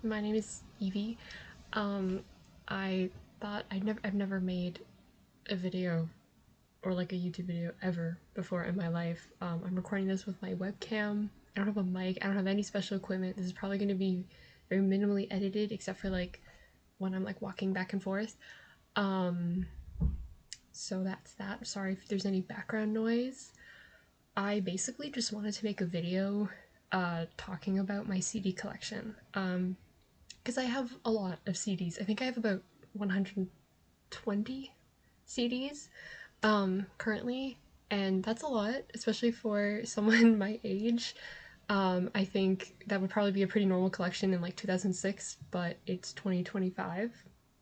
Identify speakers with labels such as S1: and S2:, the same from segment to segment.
S1: My name is Evie. I thought I've never made a video or like a YouTube video ever before in my life. I'm recording this with my webcam. I don't have a mic. I don't have any special equipment. This is probably going to be very minimally edited, except for like when I'm like walking back and forth. Um, so that's that. Sorry if there's any background noise. I basically just wanted to make a video talking about my CD collection. Because I have a lot of CDs. I think I have about 120 CDs currently, and that's a lot, especially for someone my age. I think that would probably be a pretty normal collection in like 2006, but it's 2025,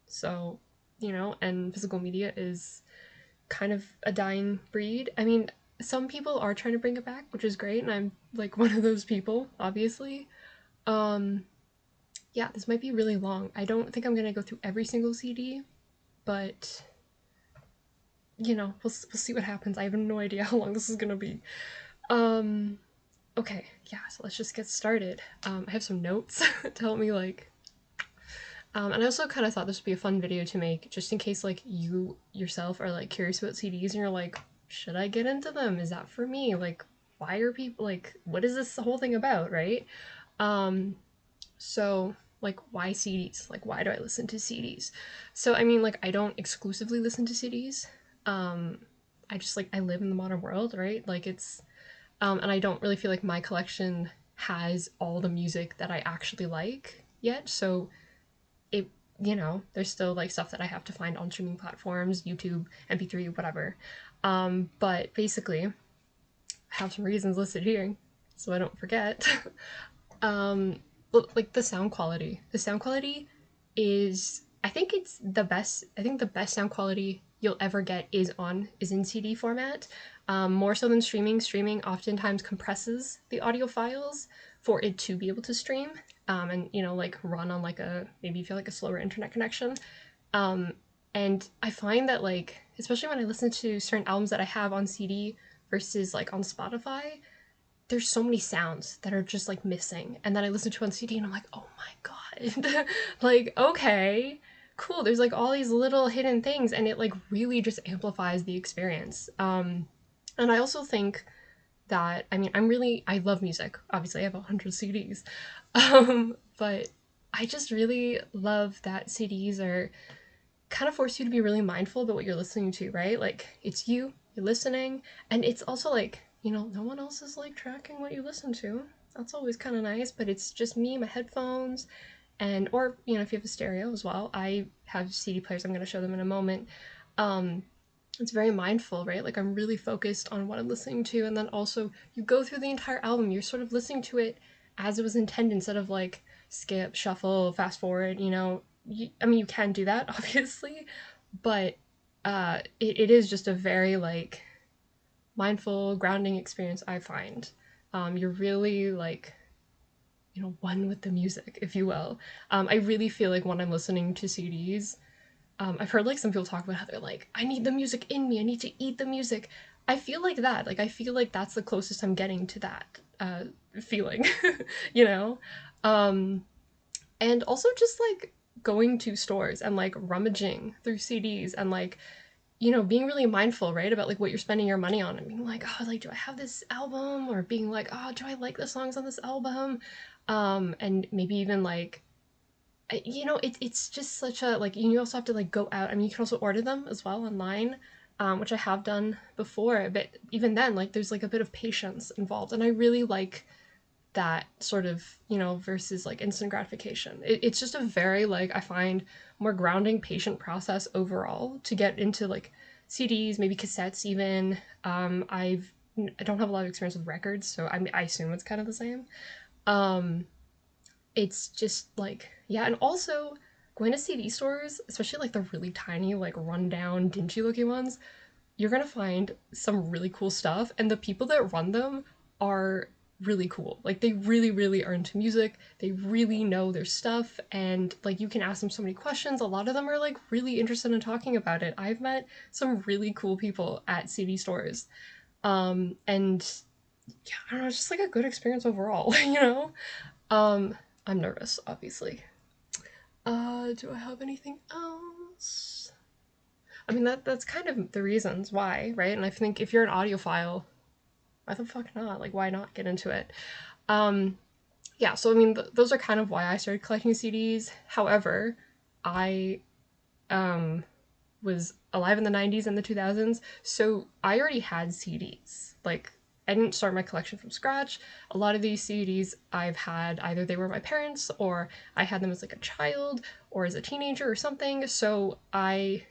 S1: so and physical media is kind of a dying breed. I mean, some people are trying to bring it back, which is great, and I'm like one of those people, obviously. Um, yeah, this might be really long. I don't think I'm gonna go through every single CD, but we'll see what happens. I have no idea how long this is gonna be. Um, okay, yeah, so let's just get started. I have some notes to help me and I also kind of thought this would be a fun video to make, just in case like you yourself are like curious about CDs and you're like, should I get into them? Is that for me? Like, why are people like, what is this whole thing about, right? Um, So, like, why CDs? Like, why do I listen to CDs? So, I mean, like, I don't exclusively listen to CDs. Um, I just, like, I live in the modern world, right? Like, and I don't really feel like my collection has all the music that I actually like yet. So, it, there's still, like, stuff that I have to find on streaming platforms, YouTube, MP3, whatever. But basically, I have some reasons listed here so I don't forget. um like the sound quality. The sound quality is, I think it's the best. I think the best sound quality you'll ever get is in CD format. More so than streaming. Streaming oftentimes compresses the audio files for it to be able to stream, and like run on like a, maybe if you have like a slower internet connection. Um, and I find that, like, especially when I listen to certain albums that I have on CD versus like on Spotify, there's so many sounds that are just like missing. And then I listen to it on CD and I'm like, oh my god. Like, okay, cool. There's like all these little hidden things and it like really just amplifies the experience. And I also think that, I mean, I love music. Obviously, I have 100 CDs. But I just really love that CDs are kind of force you to be really mindful about what you're listening to, right? Like, it's you're listening, and it's also like, no one else is like tracking what you listen to. That's always kind of nice, but it's just me, my headphones, and or if you have a stereo as well. I have CD players. I'm going to show them in a moment. Um, it's very mindful, right? Like, I'm really focused on what I'm listening to, and then also you go through the entire album. You're sort of listening to it as it was intended, instead of like skip, shuffle, fast forward. I mean, you can do that, obviously, but it is just a very like mindful, grounding experience. I find you're really like one with the music, if you will. I really feel like when I'm listening to CDs, I've heard like some people talk about how they're like, I need the music in me. I need to eat the music. I feel like that. Like, I feel like that's the closest I'm getting to that feeling, you know? Um, and also just like going to stores and like rummaging through CDs and like being really mindful, right, about like what you're spending your money on, and being like, oh, like, do I have this album, or being like, oh, do I like the songs on this album, and maybe even like, it's just such a like, you also have to like go out. I mean, you can also order them as well online, which I have done before, but even then, like, there's like a bit of patience involved, and I really like that sort of, versus like instant gratification. It's just a very, like, I find, more grounding, patient process overall to get into like CDs, maybe cassettes even. I don't have a lot of experience with records, so I assume it's kind of the same. Um, it's just like, yeah, and also going to CD stores, especially like the really tiny, like rundown, dingy looking ones, you're gonna find some really cool stuff, and the people that run them are really cool. Like, they really, really are into music. They really know their stuff, and like, you can ask them so many questions. A lot of them are like really interested in talking about it. I've met some really cool people at CD stores. And yeah, I don't know, it's just like a good experience overall, you know? Um, I'm nervous, obviously. Do I have anything else? I mean, that's kind of the reasons why, right? And I think if you're an audiophile, why the fuck not? Like, why not get into it? Um, yeah, so I mean, those are kind of why I started collecting CDs. However, I um, was alive in the 90s and the 2000s, so I already had CDs. Like, I didn't start my collection from scratch. A lot of these CDs I've had, either they were my parents or I had them as like a child or as a teenager or something. So I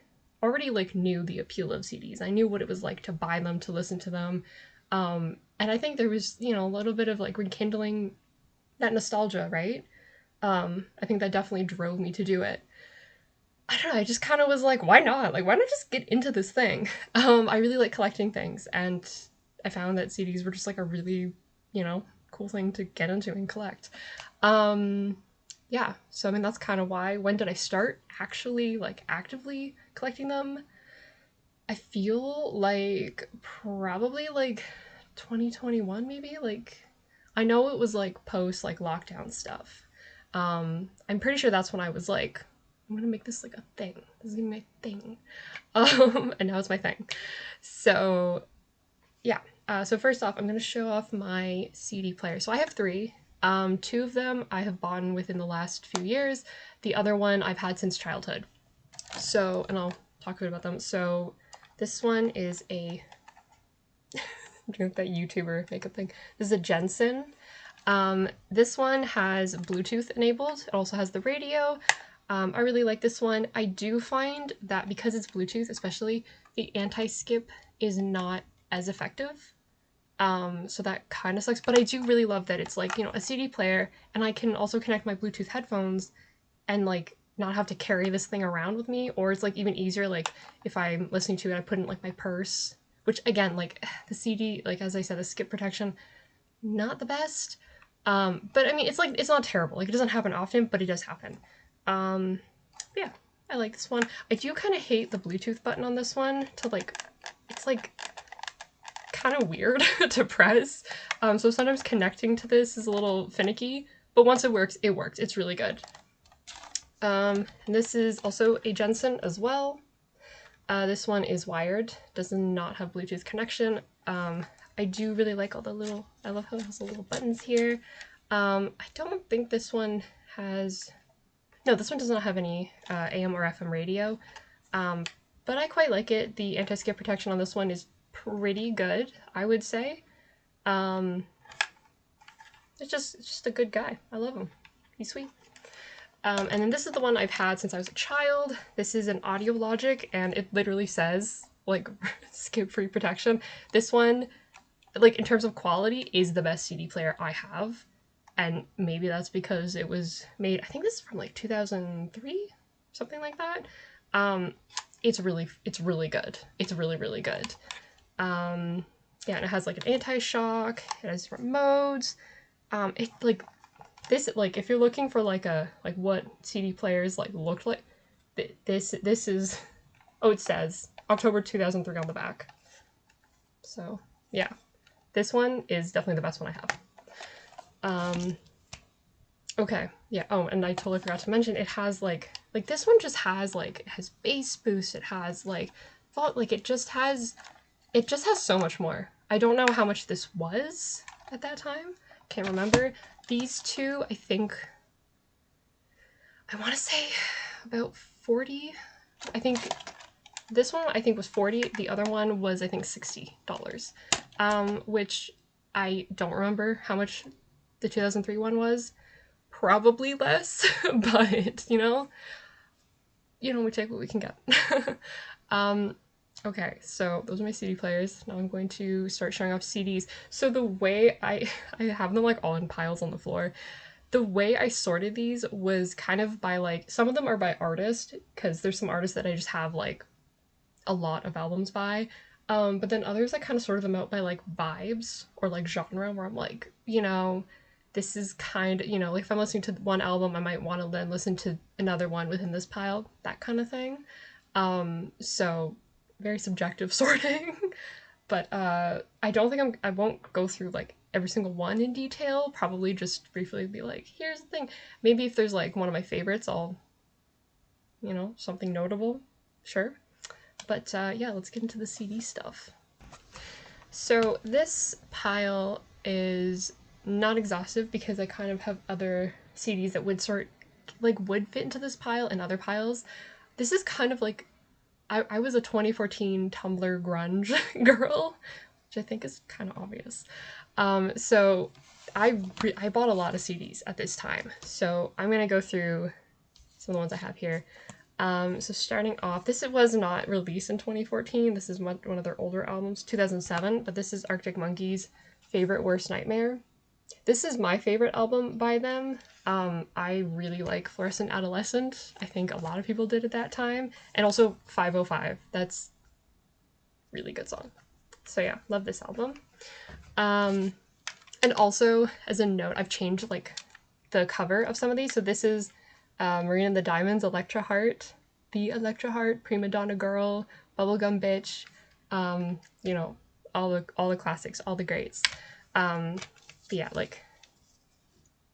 S1: already like knew the appeal of CDs. I knew what it was like to buy them, to listen to them. And I think there was, you know, a little bit of like rekindling that nostalgia, right? I think that definitely drove me to do it. I don't know, I just kind of was like, why not? Like, why not just get into this thing? I really like collecting things, and I found that CDs were just like a really, you know, cool thing to get into and collect. Um, yeah, so I mean, that's kind of why. When did I start actually, like, actively collecting them? I feel like probably like 2021, maybe? Like, I know it was like post like lockdown stuff. I'm pretty sure that's when I was like, I'm gonna make this like a thing. This is gonna be my thing. And now it's my thing. So yeah. So first off, I'm gonna show off my CD player. So I have three. Two of them I have bought within the last few years. The other one I've had since childhood. So, and I'll talk a bit about them. So this one is a I'm doing that YouTuber makeup thing. This is a Jensen. This one has Bluetooth enabled. It also has the radio. I really like this one. I do find that because it's Bluetooth, especially, the anti-skip is not as effective. So that kind of sucks. But I do really love that it's like, you know, a CD player, and I can also connect my Bluetooth headphones and like not have to carry this thing around with me. Or it's like even easier, like if I'm listening to it, I put it in like my purse. Which again, like the CD, like as I said, the skip protection, not the best. But I mean, it's like it's not terrible. Like it doesn't happen often, but it does happen. Um, yeah, I like this one. I do kind of hate the Bluetooth button on this one. To like, it's like kind of weird to press. So sometimes connecting to this is a little finicky. But once it works, it works. It's really good. And this is also a Jensen as well. This one is wired. Does not have Bluetooth connection. I do really like all the little, I love how it has the little buttons here. I don't think this one has, no, this one does not have any AM or FM radio, but I quite like it. The anti-skip protection on this one is pretty good, I would say. It's just a good guy. I love him. He's sweet. And then this is the one I've had since I was a child. This is an Audio Logic, and it literally says, like, skip-free protection. This one, like, in terms of quality, is the best CD player I have. And maybe that's because it was made, I think this is from, like, 2003? Something like that. It's really good. It's really, really good. Yeah, and it has, like, an anti-shock. It has different modes. It, like, this, like, if you're looking for like a like what CD players like looked like, this is, oh, it says October 2003 on the back. So yeah, this one is definitely the best one I have. Okay, yeah. Oh, and I totally forgot to mention it has like this one just has like, it has bass boost. It has like like it just has so much more. I don't know how much this was at that time. Can't remember. These two, I think, I want to say about 40. I think this one I think was 40. The other one was I think $60. Which I don't remember how much the 2003 one was. Probably less, but you know, we take what we can get. Okay, so those are my CD players. Now I'm going to start showing off CDs. So the way I have them like all in piles on the floor. The way I sorted these was kind of by like, some of them are by artist, because there's some artists that I just have like a lot of albums by. But then others I kind of sorted them out by like vibes or like genre, where I'm like, you know, this is kind of, you know, like if I'm listening to one album, I might want to then listen to another one within this pile, that kind of thing. So very subjective sorting. But I don't think I won't go through like every single one in detail, probably just briefly be like, here's the thing. Maybe if there's like one of my favorites, I'll, you know, something notable, sure. But yeah, let's get into the CD stuff. So this pile is not exhaustive because I kind of have other CDs that would would fit into this pile and other piles. This is kind of like, I was a 2014 Tumblr grunge girl, which I think is kind of obvious. So I bought a lot of CDs at this time. So I'm gonna go through some of the ones I have here. So starting off, this was not released in 2014. This is one of their older albums, 2007, but this is Arctic Monkeys' Favorite Worst Nightmare. This is my favorite album by them. I really like Fluorescent Adolescent. I think a lot of people did at that time. And also 505. That's a really good song. So yeah, love this album. And also, as a note, I've changed like the cover of some of these. So this is Marina and the Diamonds, Electra Heart, The Electra Heart, Prima Donna Girl, Bubblegum Bitch, you know, all the classics, all the greats. But yeah, like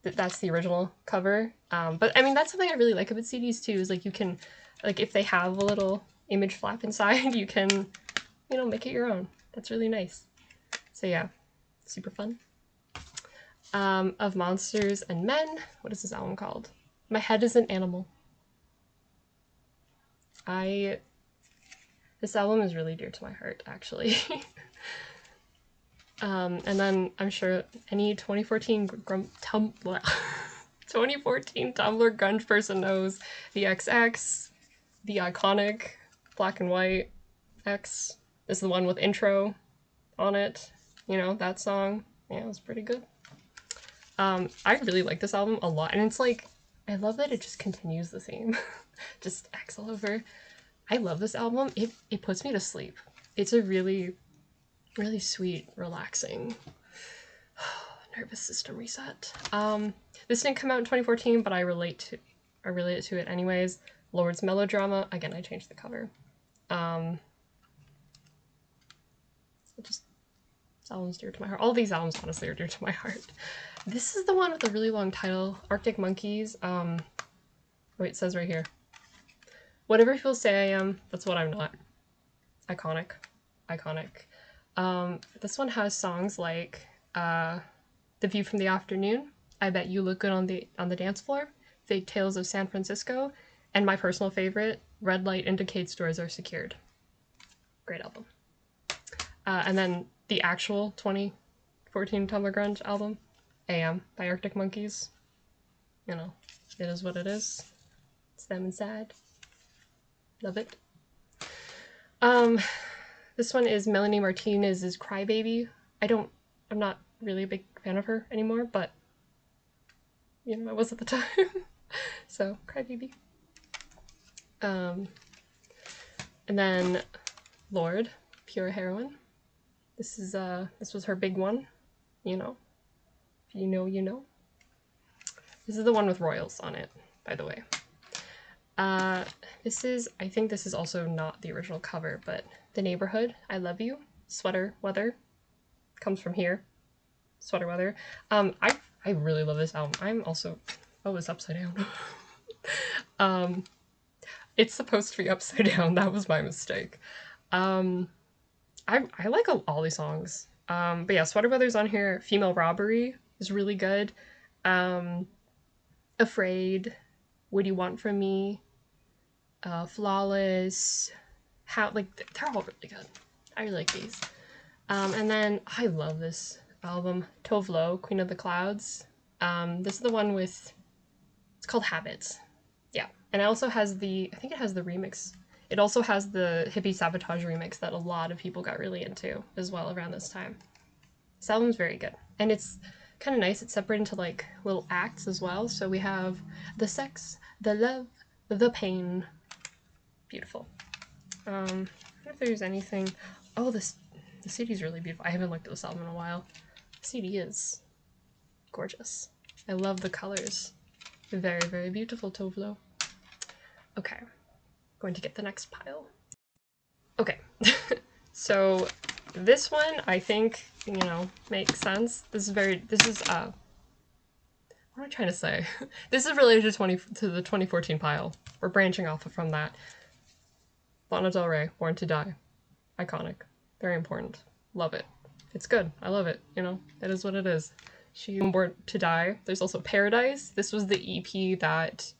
S1: that's the original cover. But I mean, that's something I really like about CDs too, is like you can, like if they have a little image flap inside, you can, you know, make it your own. That's really nice. So yeah, super fun. Of Monsters and Men, what is this album called? My Head is an Animal. This album is really dear to my heart, actually. And then I'm sure any 2014 2014 Tumblr grunge person knows the XX, the iconic black and white X. This is the one with intro on it. You know, that song. Yeah, it was pretty good. I really like this album a lot, and it's like, I love that it just continues the theme. Just X all over. I love this album. It puts me to sleep. It's a really, really sweet, relaxing nervous system reset. This didn't come out in 2014, but I relate to it anyways. Lord's Melodrama. Again, I changed the cover. This album's dear to my heart. All these albums, honestly, are dear to my heart. This is the one with a really long title. Arctic Monkeys. Wait, it says right here. Whatever people say I am, that's what I'm not. Iconic. Iconic. This one has songs like The View from the Afternoon, I Bet You Look Good on the Dance Floor, Fake Tales of San Francisco, and my personal favorite, Red Light Indicates Doors Are Secured. Great album. And then the actual 2014 Tumblr grunge album, AM by Arctic Monkeys. You know, it is what it is. It's them inside. Love it. This one is Melanie Martinez's Crybaby. I'm not really a big fan of her anymore, but you know, I was at the time. So, Crybaby. And then Lorde, Pure Heroine. This was her big one, you know. If you know, you know. This is the one with royals on it, by the way. I think this is also not the original cover, but The Neighborhood, I Love You, Sweater Weather, comes from here. Sweater Weather. I really love this album. I'm also, oh, it's upside down. It's supposed to be upside down. That was my mistake. I like all these songs. But yeah, Sweater Weather's on here. Female Robbery is really good. Afraid, What Do You Want From Me, Flawless, they're all really good. I really like these. And then I love this album, Tovlo, Queen of the Clouds. This is the one with, it's called Habits. Yeah, and it also has I think it has the remix. It also has the Hippie Sabotage remix that a lot of people got really into as well around this time. This album's very good. And it's kind of nice. It's separated into like little acts as well. So we have the sex, the love, the pain. Beautiful. I don't know if there's anything. Oh, the CD's really beautiful. I haven't looked at this album in a while. The CD is gorgeous. I love the colors. Very, very beautiful, Tovlo. Okay, going to get the next pile. Okay, so this one, I think, you know, makes sense. This is what am I trying to say? This is related to the 2014 pile. We're branching off from that. Lana Del Rey, Born to Die. Iconic. Very important. Love it. It's good. I love it. You know, it is what it is. She Born to Die. There's also Paradise. This was the EP that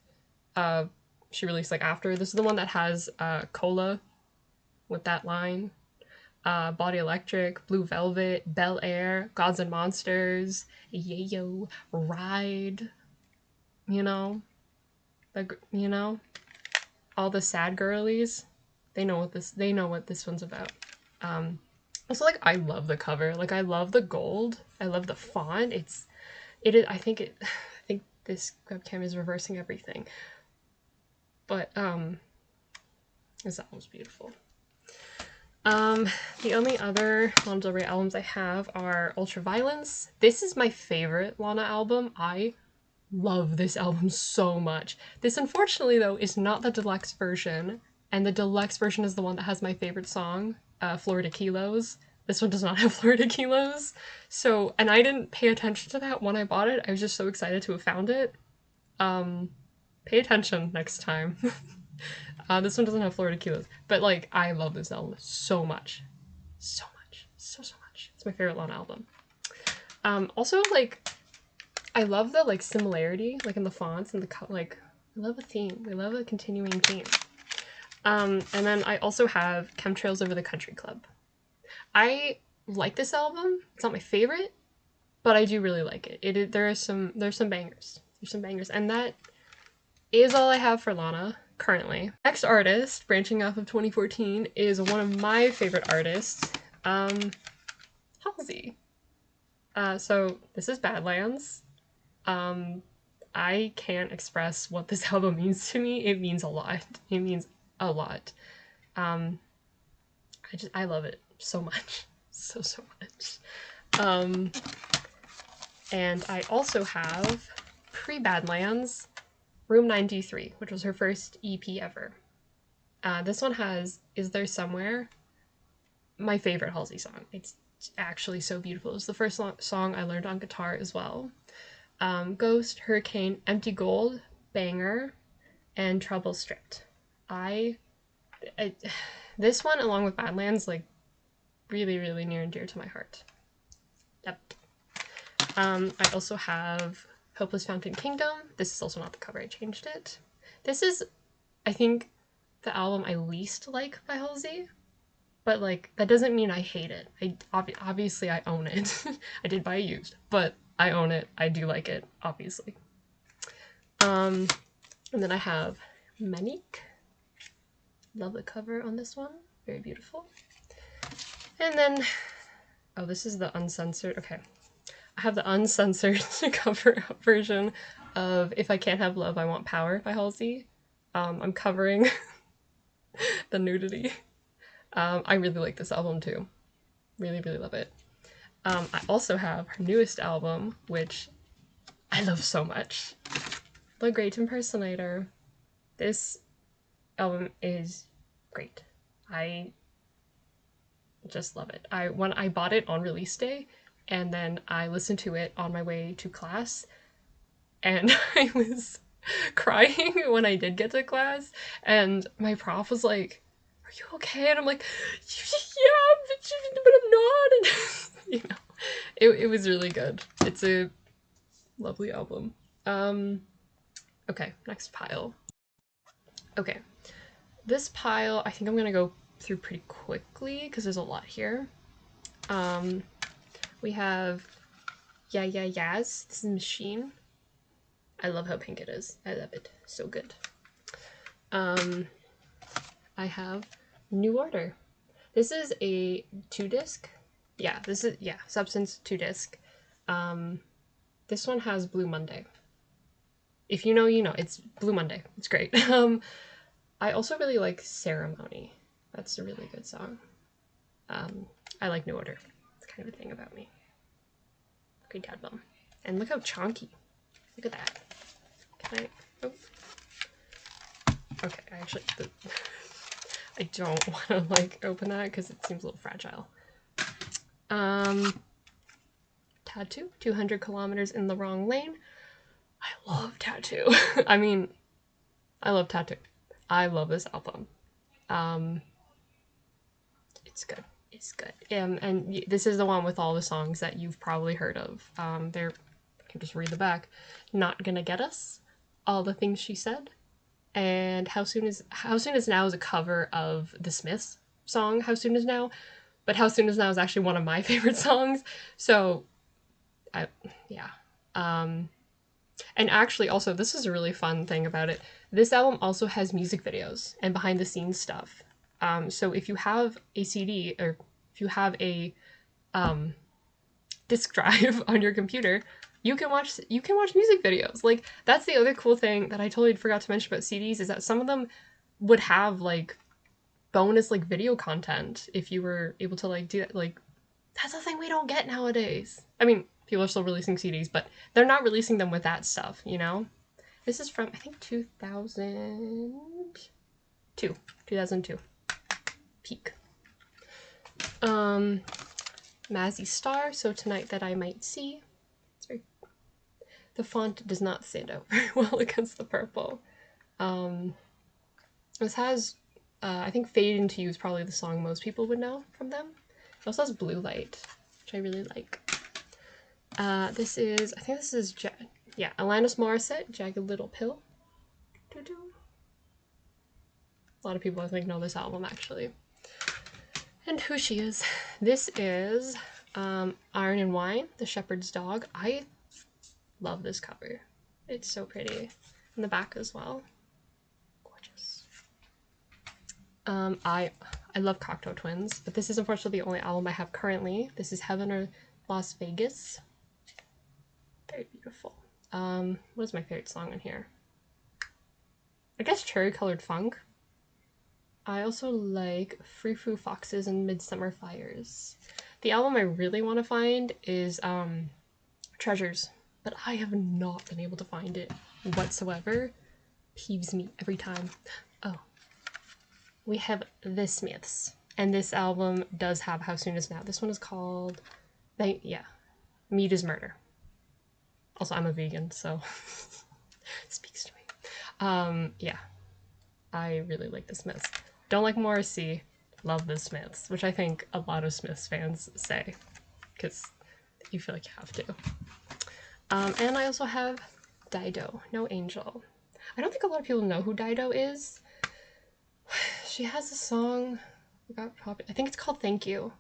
S1: she released like after. This is the one that has Cola with that line. Body Electric, Blue Velvet, Bel Air, Gods and Monsters, Yayo, Ride. You know, all the sad girlies. They know what this one's about. Also, like, I love the cover. Like, I love the gold. I love the font. I think this webcam is reversing everything. But, this album's beautiful. The only other Lana Del Rey albums I have are Ultraviolence. This is my favorite Lana album. I love this album so much. This, unfortunately, though, is not the deluxe version, and the deluxe version is the one that has my favorite song, Florida Kilos. This one does not have Florida Kilos. So, and I didn't pay attention to that when I bought it. I was just so excited to have found it. Pay attention next time. This one doesn't have Florida Kilos, but like, I love this album so much. So much. So much. It's my favorite Lana album. Also, like, I love the, like, similarity, like, in the fonts and the, like, I love a theme. I love a continuing theme. And then I also have Chemtrails Over the Country Club. I like this album. It's not my favorite, but I do really like it. There's some bangers. There's some bangers, and that is all I have for Lana currently. Next artist, branching off of 2014, is one of my favorite artists, Halsey. So this is Badlands. I can't express what this album means to me. It means a lot. It means a lot. I love it so much. So much. And I also have pre-Badlands, Room 93, which was her first EP ever. This one has Is There Somewhere, my favorite Halsey song. It's actually so beautiful. It's the first song I learned on guitar as well. Ghost, Hurricane, Empty Gold, banger, and Trouble Stripped. This one, along with Badlands, like, really, really near and dear to my heart. Yep. I also have Hopeless Fountain Kingdom. This is also not the cover, I changed it. This is, I think, the album I least like by Halsey, but, like, that doesn't mean I hate it. Obviously I own it. I did buy it used, but I own it. I do like it, obviously. And then I have Manique. Love the cover on this one. Very beautiful. And then, oh, this is the uncensored. Okay. I have the uncensored cover version of If I Can't Have Love, I Want Power by Halsey. I'm covering the nudity. I really like this album too. Really, really love it. I also have her newest album, which I love so much. The Great Impersonator. This album is great. I just love it. When I bought it on release day, and then I listened to it on my way to class, and I was crying when I did get to class, and my prof was like, "Are you okay?" And I'm like, "Yeah, but I'm not." And you know, it was really good. It's a lovely album. Okay, next pile. Okay, this pile I think I'm gonna go through pretty quickly because there's a lot here. We have Yaz. This is Machine. I love how pink it is. I love it. So good. I have New Order. This is a 2-disc. Yeah, Substance 2-disc. This one has Blue Monday. If you know, you know. It's Blue Monday. It's great. I also really like Ceremony. That's a really good song. I like New Order. It's kind of a thing about me. Great dad bum. And look how chonky. Look at that. Can I? Oh. Okay, I don't want to, like, open that because it seems a little fragile. Tattoo, 200 kilometers in the wrong lane. I love Tattoo. I mean, I love Tattoo. I love this album. It's good. It's good. And this is the one with all the songs that you've probably heard of. They're, I can just read the back. Not Gonna Get Us, All the Things She Said, and How Soon Is Now is a cover of the Smiths song How Soon Is Now, but How Soon Is Now is actually one of my favorite songs. So, yeah. And actually, also, this is a really fun thing about it. This album also has music videos and behind the scenes stuff. So if you have a CD or if you have a disk drive on your computer, you can watch music videos. Like, that's the other cool thing that I totally forgot to mention about CDs, is that some of them would have like bonus like video content if you were able to like do that. Like, that's the thing we don't get nowadays. I mean, people are still releasing CDs, but they're not releasing them with that stuff, you know? This is from, I think, 2002. Peak. Mazzy Star, So Tonight That I Might See. Sorry. The font does not stand out very well against the purple. This has, I think Fade Into You is probably the song most people would know from them. It also has Blue Light, which I really like. This is, I think this is, Alanis Morissette, Jagged Little Pill. Doo-doo. A lot of people, I think, know this album, actually. And who she is. This is Iron and Wine, The Shepherd's Dog. I love this cover. It's so pretty. And the back as well. Gorgeous. I love Cocteau Twins, but this is unfortunately the only album I have currently. This is Heaven or Las Vegas. Very beautiful. What is my favorite song in here? I guess Cherry Colored Funk. I also like Free Foo Foxes and Midsummer Fires. The album I really want to find is Treasures, but I have not been able to find it whatsoever. Peeves me every time. Oh. We have The Smiths, and this album does have How Soon Is Now. This one is called, Meat is Murder. Also, I'm a vegan, so speaks to me. Yeah, I really like The Smiths. Don't like Morrissey, love The Smiths, which I think a lot of Smiths fans say, because you feel like you have to. And I also have Dido, No Angel. I don't think a lot of people know who Dido is. She has a song that got popular. I think it's called Thank You.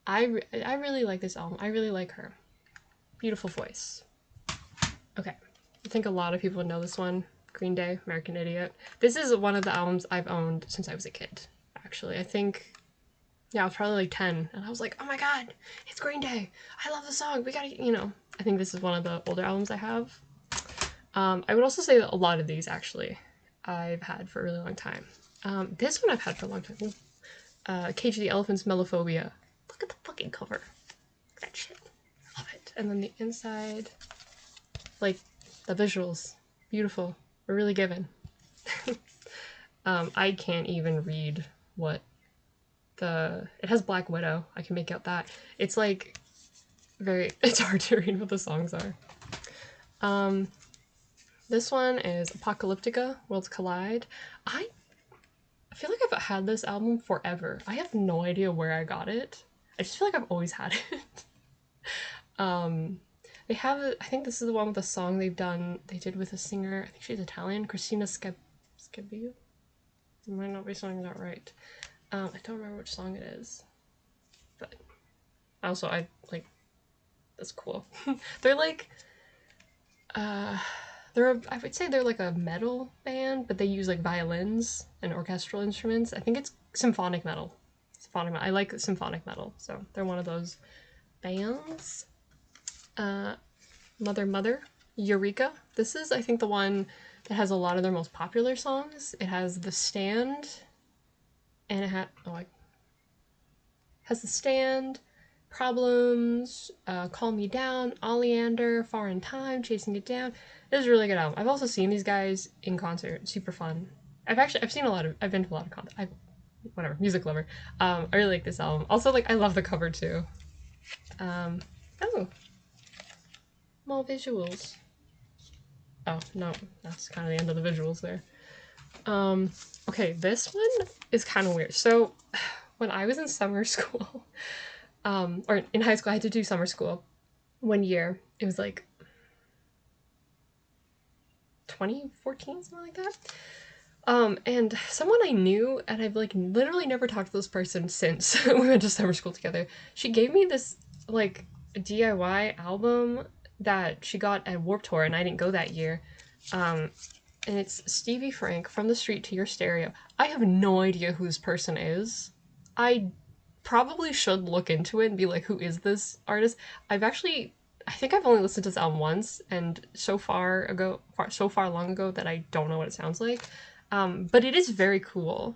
S1: I really like this album. I really like her. Beautiful voice. Okay, I think a lot of people know this one. Green Day, American Idiot. This is one of the albums I've owned since I was a kid, actually. I think, yeah, I was probably like 10, and I was like, oh my god, it's Green Day. I love the song. We gotta, you know. I think this is one of the older albums I have. I would also say that a lot of these, actually, I've had for a really long time. This one I've had for a long time. Cage the Elephant's Melophobia. Look at the fucking cover. Look at that shit. I love it. And then the inside, like, the visuals. Beautiful. We're really given. I can't even read what it has Black Widow. I can make out that. It's like, it's hard to read what the songs are. This one is Apocalyptica, Worlds Collide. I feel like I've had this album forever. I have no idea where I got it. I just feel like I've always had it. They have, I think this is the one with the song they did with a singer, I think she's Italian, Christina Scabbio? I might not be saying that right. I don't remember which song it is. But also, that's cool. They're like, I would say they're like a metal band, but they use like violins and orchestral instruments. I think it's symphonic metal. I like symphonic metal, so they're one of those bands. Mother, Eureka. This is, I think, the one that has a lot of their most popular songs. It has The Stand, and it has The Stand, Problems, Calm Me Down, Oleander, Far in Time, Chasing It Down. This is a really good album. I've also seen these guys in concert. Super fun. I've been to a lot of concerts. Whatever, music lover. I really like this album. Also, like, I love the cover too. Oh, more visuals. Oh, no, that's kind of the end of the visuals there. Okay, this one is kind of weird. So, when I was in summer school, or in high school, I had to do summer school one year. It was like 2014, something like that. And someone I knew, and I've like literally never talked to this person since we went to summer school together. She gave me this like DIY album that she got at Warped Tour, and I didn't go that year. And it's Stevie Frank, From the Street to Your Stereo. I have no idea who this person is. I probably should look into it and be like, who is this artist? I think I've only listened to this album once, and so far long ago that I don't know what it sounds like. But it is very cool.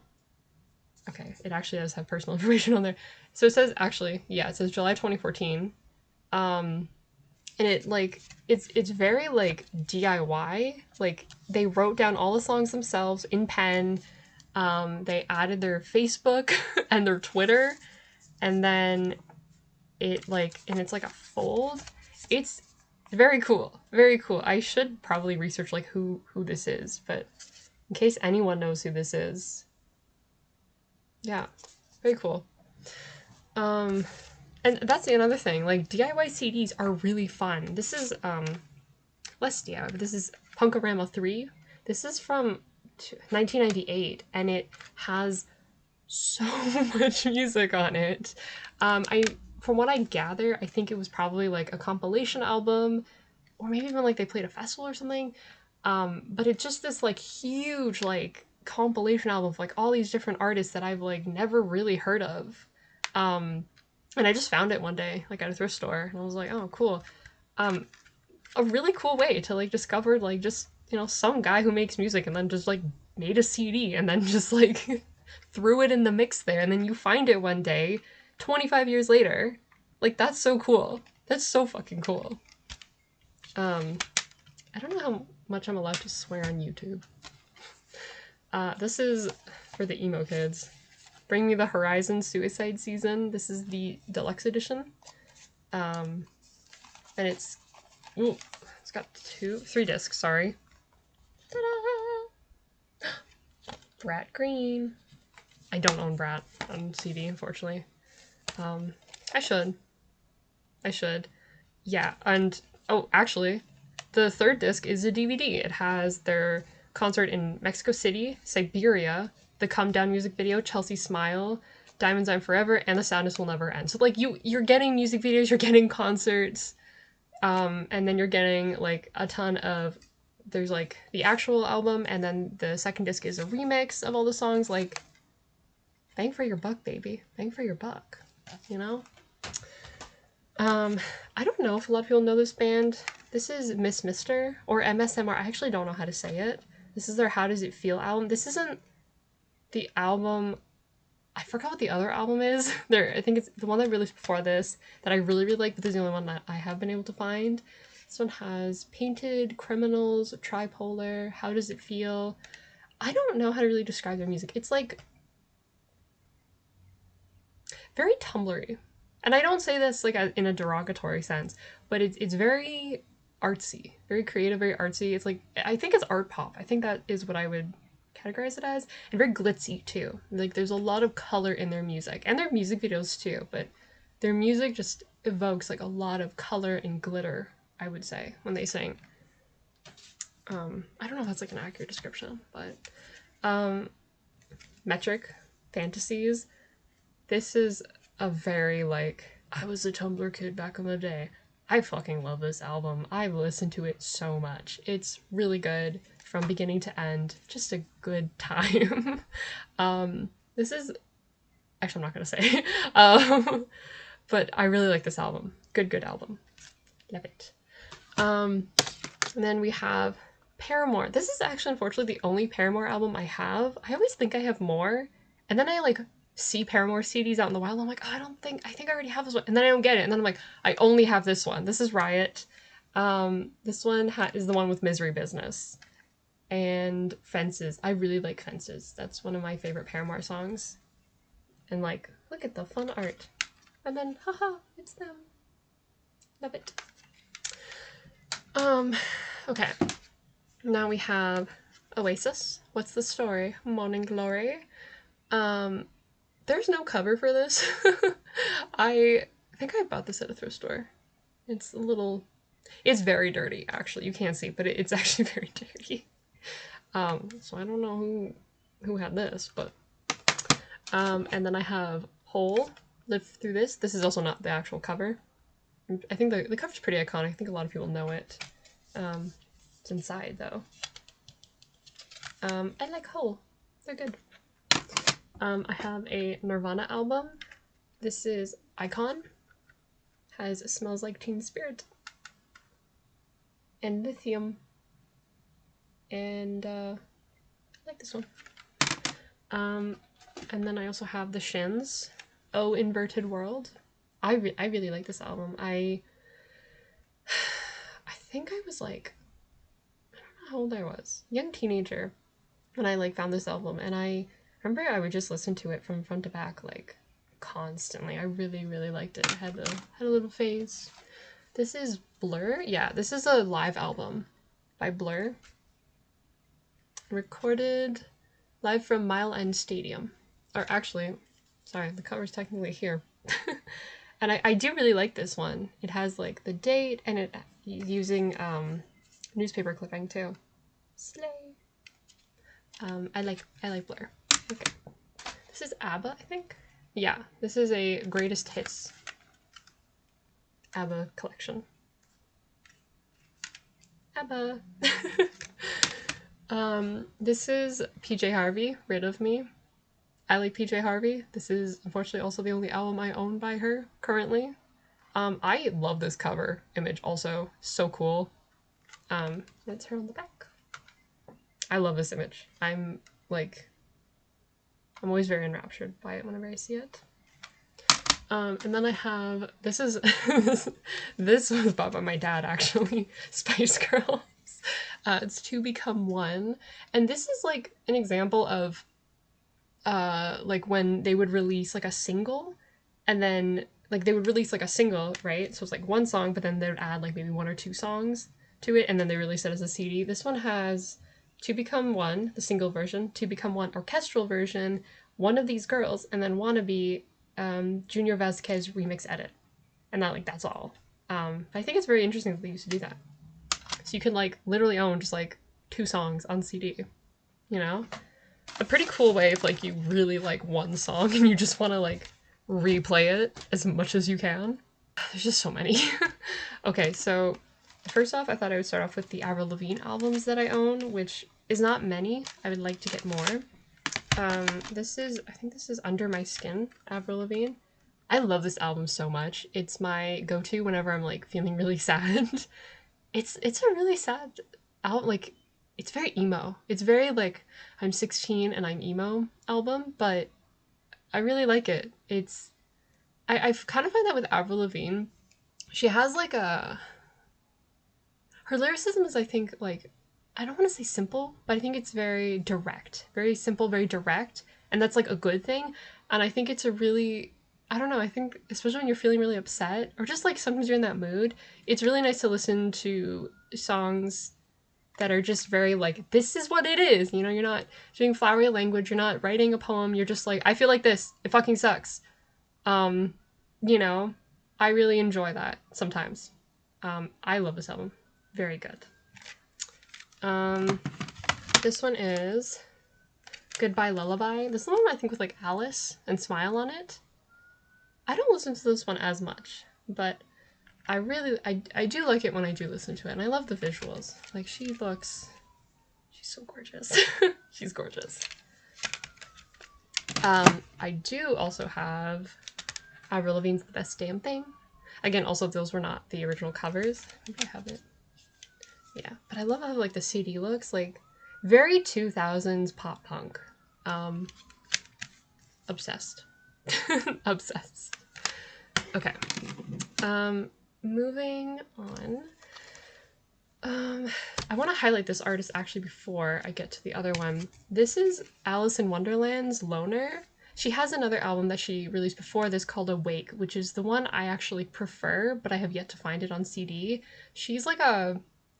S1: Okay, it actually does have personal information on there. So it says it says July 2014. And it's very like DIY. Like they wrote down all the songs themselves in pen. They added their Facebook and their Twitter, and then it's like a fold. It's very cool. Very cool. I should probably research like who this is, but in case anyone knows who this is. Yeah. Very cool. And that's another thing. Like DIY CDs are really fun. This is less DIY, but this is Punkorama 3. This is from 1998, and it has so much music on it. From what I gather, I think it was probably like a compilation album, or maybe even like they played a festival or something. But it's just this like huge like compilation album of like all these different artists that I've like never really heard of. And I just found it one day like at a thrift store, and I was like, oh, cool. A really cool way to like discover like just some guy who makes music and then just like made a CD and then just like threw it in the mix there, and then you find it one day 25 years later. Like that's so cool. That's so fucking cool. I don't know how much I'm allowed to swear on YouTube. This is for the emo kids. Bring Me the Horizon Suicide Season. This is the deluxe edition. And it's got 3 discs, sorry. Ta-da! Brat Green. I don't own Brat on CD, unfortunately. I should. Yeah, and actually, the 3rd disc is a DVD. It has their concert in Mexico City, Siberia, the Come Down music video, Chelsea Smile, Diamonds I'm Forever, and The Sadness Will Never End. So like you're getting music videos, you're getting concerts, and then you're getting like a ton of, there's like the actual album, and then the 2nd disc is a remix of all the songs. Like bang for your buck, baby. Bang for your buck, you know? I don't know if a lot of people know this band. This is Miss Mister, or MSMR. I actually don't know how to say it. This is their How Does It Feel album. This isn't the album. I forgot what the other album is. I think it's the one they released before this that I really, really like, but this is the only one that I have been able to find. This one has Painted, Criminals, Tripolar, How Does It Feel. I don't know how to really describe their music. It's like very Tumblr-y. And I don't say this like in a derogatory sense, but it's very artsy, very creative, very artsy. It's like, I think it's art pop. I think that is what I would categorize it as, and very glitzy too. Like there's a lot of color in their music, and their music videos too, but their music just evokes like a lot of color and glitter, I would say, when they sing. I don't know if that's like an accurate description, but Metric Fantasies. This is a very like, I was a Tumblr kid back in the day. I fucking love this album. I've listened to it so much. It's really good from beginning to end. Just a good time. This is actually, I'm not gonna say. But I really like this album. Good album. Love it. And then we have Paramore. This is actually unfortunately the only Paramore album I have. I always think I have more, and then I like see Paramore CDs out in the wild. I'm like, oh, I think I already have this one, and then I don't get it, and then I'm like, I only have this one. This is Riot. This one is the one with Misery Business and Fences. I really like Fences. That's one of my favorite Paramore songs. And like, look at the fun art. and then haha, it's them. Love it. Okay. Now we have Oasis. What's the story? Morning Glory. There's no cover for this. I think I bought this at a thrift store. It's a little, it's very dirty actually. You can't see, but it's actually very dirty. So I don't know who had this, but and then I have Hole, Live Through This. This is also not the actual cover. I think the cover's pretty iconic. I think a lot of people know it. It's inside though. I like Hole. They're good. I have a Nirvana album. This is Icon. Has Smells Like Teen Spirit. And Lithium. And I like this one. And then I also have the Shins. Oh Inverted World. I really like this album. I think I was like, I don't know how old I was. Young teenager when I like found this album, and I remember I would just listen to it from front to back like constantly. I really liked it. I had a little phase. This is Blur. Yeah, this is a live album by Blur. Recorded live from Mile End Stadium. Or actually, sorry, the cover's technically here. And I do really like this one. It has like the date and it using newspaper clipping too. Slay. I like Blur. Okay. This is ABBA, I think. Yeah, this is a greatest hits ABBA collection. ABBA. This is PJ Harvey, Rid of Me. I like PJ Harvey. This is unfortunately also the only album I own by her currently. I love this cover image also. So cool. That's her on the back. I love this image. I'm always very enraptured by it whenever I see it. And then I have, this is, this was bought by my dad actually, Spice Girls. It's To Become One. And this is like an example of like when they would release like a single and then like they would release like a single, right? So it's like one song, but then they would add like maybe 1 or 2 songs to it and then they release it as a CD. This one has To Become One, the single version, To Become One orchestral version, One of These Girls, and then Wannabe, Junior Vasquez remix edit. And that's all. But I think it's very interesting that they used to do that. So you can like literally own just like 2 songs on CD, you know? A pretty cool way if like you really like one song and you just want to like replay it as much as you can. There's just so many. Okay, so first off, I thought I would start off with the Avril Lavigne albums that I own, which is not many. I would like to get more. I think this is Under My Skin, Avril Lavigne. I love this album so much. It's my go-to whenever I'm like feeling really sad. It's a really sad album. Like, it's very emo. It's very like I'm 16 and I'm emo album, but I really like it. I kind of find that with Avril Lavigne. She has like her lyricism is, I think, like, I don't want to say simple, but I think it's very direct. Very simple, very direct. And that's like a good thing. And I think it's a really, I don't know, I think especially when you're feeling really upset or just like sometimes you're in that mood, it's really nice to listen to songs that are just very like, this is what it is. You know, you're not doing flowery language, you're not writing a poem, you're just like, I feel like this, it fucking sucks. You know, I really enjoy that sometimes. I love this album. Very good. This one is Goodbye Lullaby. This is the one I think with like Alice and Smile on it. I don't listen to this one as much, but I do like it when I do listen to it, and I love the visuals. Like, she's so gorgeous. She's gorgeous. I do also have Avril Lavigne's The Best Damn Thing. Again, also those were not the original covers. Maybe I have it. Yeah, but I love how like the CD looks, like very 2000s pop punk. Obsessed. Obsessed. Okay. Moving on. I want to highlight this artist actually before I get to the other one. This is Alice in Wonderland's Loner. She has another album that she released before this called Awake, which is the one I actually prefer, but I have yet to find it on CD. She's like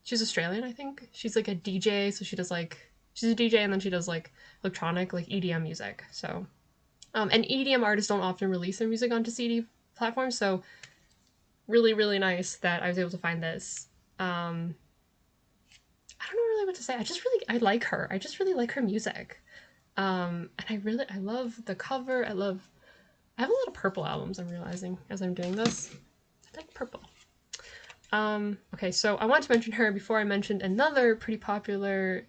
S1: she's Australian, I think. She's like a DJ, so she does like, she's a DJ and then she does like electronic, like EDM music. So, and EDM artists don't often release their music onto CD platforms, so really, really nice that I was able to find this. I don't know really what to say. I like her. I just really like her music. And I love the cover. I have a lot of purple albums, I'm realizing as I'm doing this. I like purple. Okay, so I wanted to mention her before I mentioned another pretty popular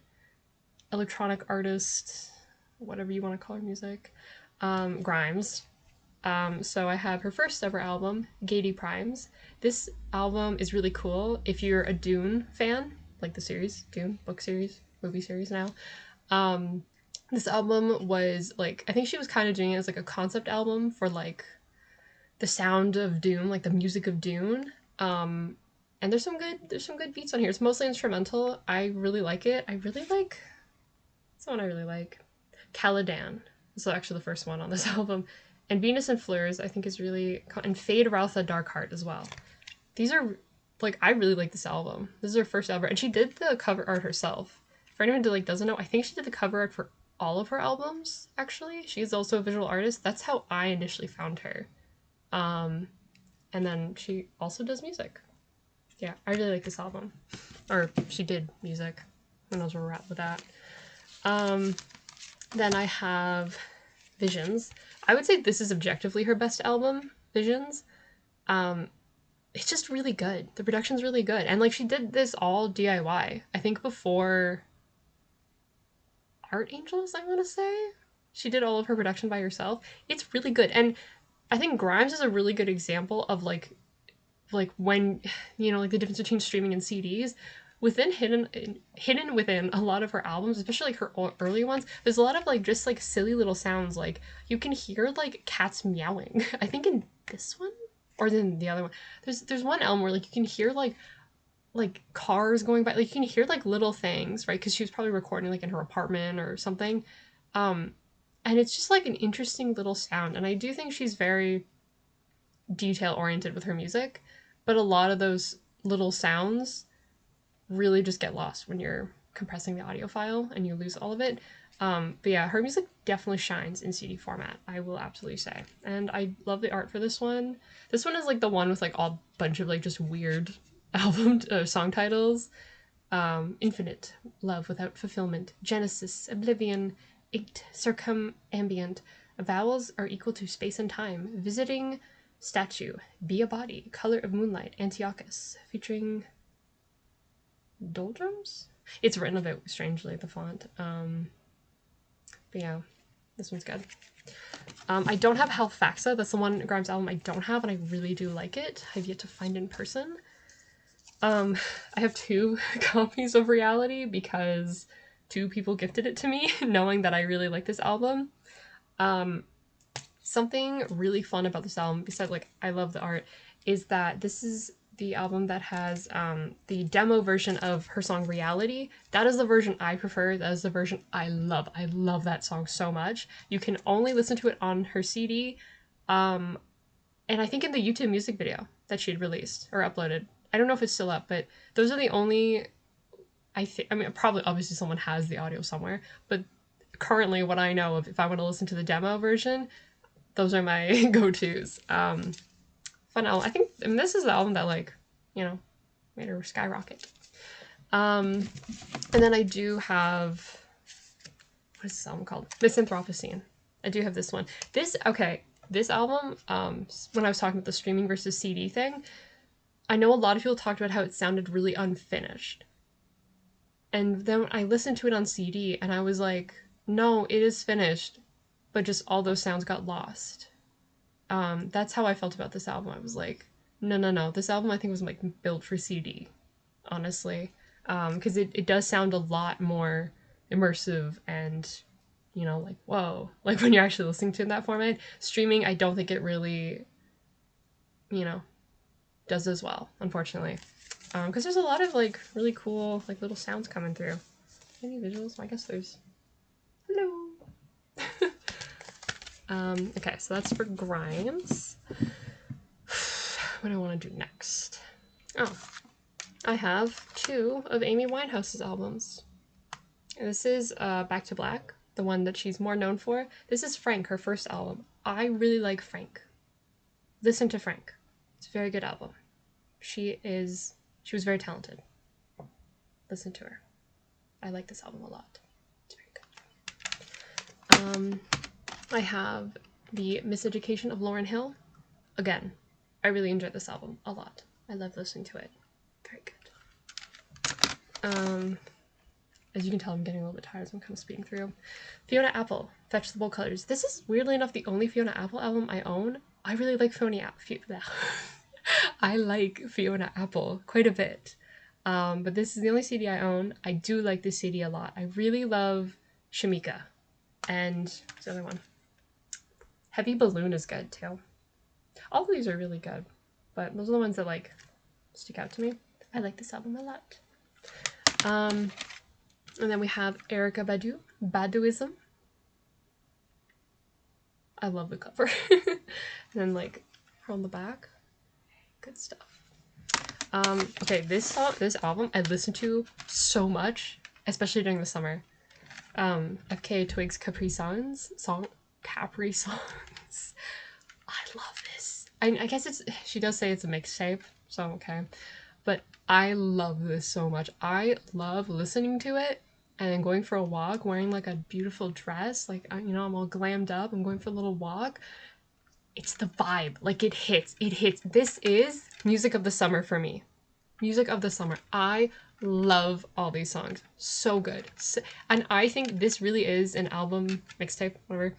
S1: electronic artist, whatever you want to call her music, Grimes. So I have her first ever album, Gaiety Primes. This album is really cool if you're a Dune fan, like the series, Dune, book series, movie series now. This album was like, I think she was kind of doing it as like a concept album for like the sound of Dune, like the music of Dune. And there's some good beats on here. It's mostly instrumental. I really like it. It's the one I really like. Caladan is actually the first one on this album. And Venus and Fleurs, I think, is really... And Fade Routha Dark Heart as well. These are... Like, I really like this album. This is her first ever. And she did the cover art herself. For anyone who, like, doesn't know, I think she did the cover art for all of her albums, actually. She's also a visual artist. That's how I initially found her. And then she also does music. Yeah, I really like this album. Or, she did music. Who knows where we're at with that. Then I have Visions. I would say this is objectively her best album, Visions. It's just really good. The production's really good. And like she did this all DIY. I think before Art Angels, I want to say. She did all of her production by herself. It's really good. And I think Grimes is a really good example of like when, you know, like the difference between streaming and CDs. Hidden within a lot of her albums, especially like her early ones, there's a lot of like just like silly little sounds. Like you can hear like cats meowing. I think in this one or then the other one. There's one album where like you can hear like cars going by. Like you can hear like little things, right? Because she was probably recording like in her apartment or something. And it's just like an interesting little sound. And I do think she's very detail oriented with her music, but a lot of those little sounds really just get lost when you're compressing the audio file and you lose all of it. But yeah, her music definitely shines in CD format, I will absolutely say. And I love the art for this one. This one is like the one with like a bunch of like just weird album song titles. Infinite, Love Without Fulfillment, Genesis, Oblivion, 8, Circumambient, Vowels Are Equal to Space and Time, Visiting Statue, Be a Body, Color of Moonlight, Antiochus, featuring doldrums? It's written a bit strangely, the font. But yeah, this one's good. I don't have Halfaxa. That's the one Grimes album I don't have, and I really do like it. I've yet to find in person. I have 2 copies of Reality because 2 people gifted it to me, knowing that I really like this album. Something really fun about this album, besides like I love the art, is that this is the album that has the demo version of her song Reality. That is the version I prefer. That is the version I love. I love that song so much. You can only listen to it on her CD. And I think in the YouTube music video that she had released or uploaded. I don't know if it's still up, but those are the only... I mean, probably obviously someone has the audio somewhere, but currently what I know of, if I want to listen to the demo version, those are my go-tos. Fun album. I mean, this is the album that, like, you know, made her skyrocket. And then I do have, what is this album called? Misanthropocene. I do have this one. This album, when I was talking about the streaming versus CD thing, I know a lot of people talked about how it sounded really unfinished. And then I listened to it on CD and I was like, no, it is finished, but just all those sounds got lost. That's how I felt about this album. I was like, no. This album I think was like built for CD, honestly. Because it does sound a lot more immersive and, you know, like, whoa. Like when you're actually listening to it in that format. Streaming, I don't think it really, you know, does as well, unfortunately. Because there's a lot of like really cool like little sounds coming through. Any visuals? I guess there's... Hello! Okay, so that's for Grimes. What do I want to do next? Oh, I have 2 of Amy Winehouse's albums. This is Back to Black, the one that she's more known for. This is Frank, her first album. I really like Frank. Listen to Frank. It's a very good album. She was very talented. Listen to her. I like this album a lot. It's very good. I have The Miseducation of Lauryn Hill. Again, I really enjoyed this album a lot. I love listening to it. Very good. As you can tell, I'm getting a little bit tired, so I'm kind of speeding through. Fiona Apple, Fetch the Bold Colors. This is, weirdly enough, the only Fiona Apple album I own. I really like I like Fiona Apple quite a bit. But this is the only CD I own. I do like this CD a lot. I really love Shamika. And what's the other one? Heavy Balloon is good, too. All of these are really good. But those are the ones that, like, stick out to me. I like this album a lot. And then we have Erykah Badu, Baduism. I love the cover. And then like on the back, good stuff. Okay, this album I listened to so much, especially during the summer. FKA Twigs Capri Songs. I love this. I guess she does say it's a mixtape, so okay. But I love this so much. I love listening to it and then going for a walk wearing like a beautiful dress. Like, you know, I'm all glammed up. I'm going for a little walk. It's the vibe. Like, it hits. It hits. This is music of the summer for me. Music of the summer. I love all these songs. So good. And I think this really is an album, mixtape, whatever.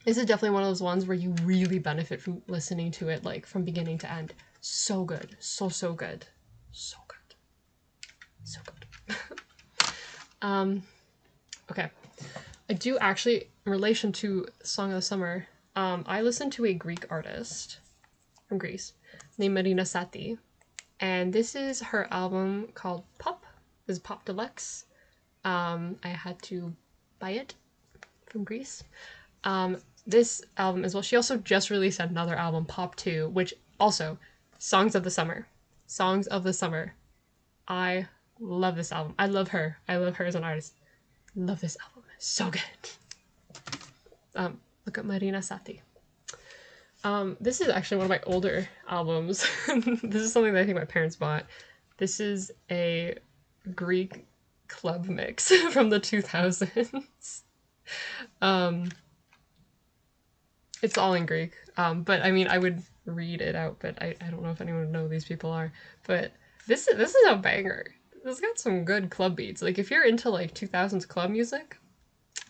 S1: This is definitely one of those ones where you really benefit from listening to it, like, from beginning to end. So good. So good. So good. So good. Okay. I do actually, in relation to Song of the Summer, I listened to a Greek artist from Greece named Marina Sati. And this is her album called Pop. This is Pop Deluxe. I had to buy it from Greece. This album as well. She also just released another album, Pop 2, which also, Songs of the Summer. Songs of the Summer. I love this album. I love her. I love her as an artist. Love this album. So good. Look at Marina Sati. This is actually one of my older albums. This is something that I think my parents bought. This is a Greek club mix from the 2000s. It's all in Greek. But I mean, I would read it out, but I don't know if anyone would know who these people are. But this is a banger. This got some good club beats. Like, if you're into, like, 2000s club music,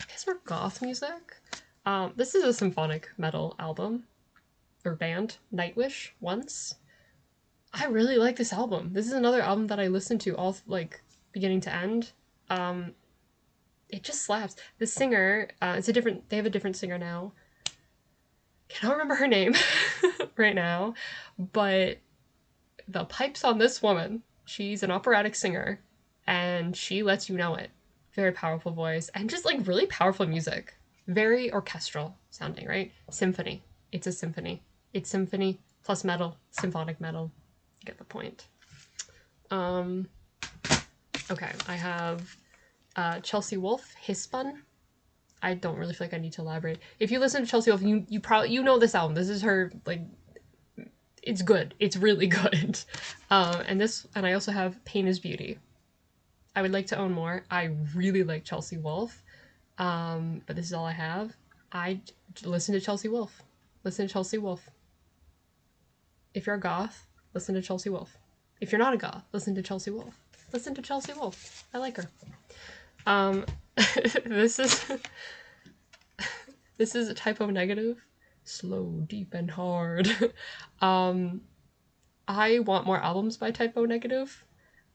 S1: I guess more goth music. This is a symphonic metal album. Or band. Nightwish, Once. I really like this album. This is another album that I listened to all, like, beginning to end. It just slaps. The singer, they have a different singer now. Cannot remember her name right now, but the pipes on this woman, she's an operatic singer, and she lets you know it. Very powerful voice, and just, like, really powerful music. Very orchestral sounding, right? Symphony. It's a symphony. It's symphony plus metal, symphonic metal. You get the point. Okay, I have Chelsea Wolfe, Hispun. I don't really feel like I need to elaborate. If you listen to Chelsea Wolfe, you probably know this album. This is her, like, it's good. It's really good. And I also have Pain is Beauty. I would like to own more. I really like Chelsea Wolfe. But this is all I have. I listen to Chelsea Wolfe. Listen to Chelsea Wolfe. If you're a goth, listen to Chelsea Wolfe. If you're not a goth, listen to Chelsea Wolfe. Listen to Chelsea Wolfe. I like her. This is a Typo Negative. Slow, deep, and hard. I want more albums by Typo Negative.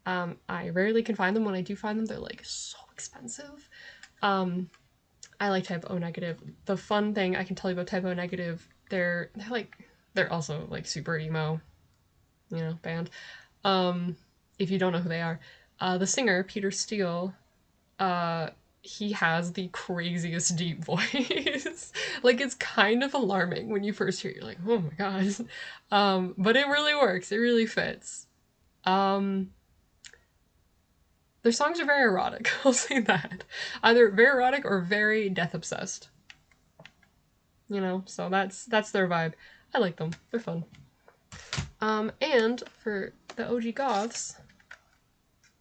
S1: I rarely can find them. When I do find them, they're, like, so expensive. I like Typo Negative. The fun thing I can tell you about Typo Negative, they're also, like, super emo, you know, band. If you don't know who they are. The singer, Peter Steele, he has the craziest deep voice. Like, it's kind of alarming when you first hear it. You're like, oh my god. But it really works. It really fits. Their songs are very erotic. I'll say that. Either very erotic or very death obsessed. You know, so that's their vibe. I like them. They're fun. And for the OG Goths,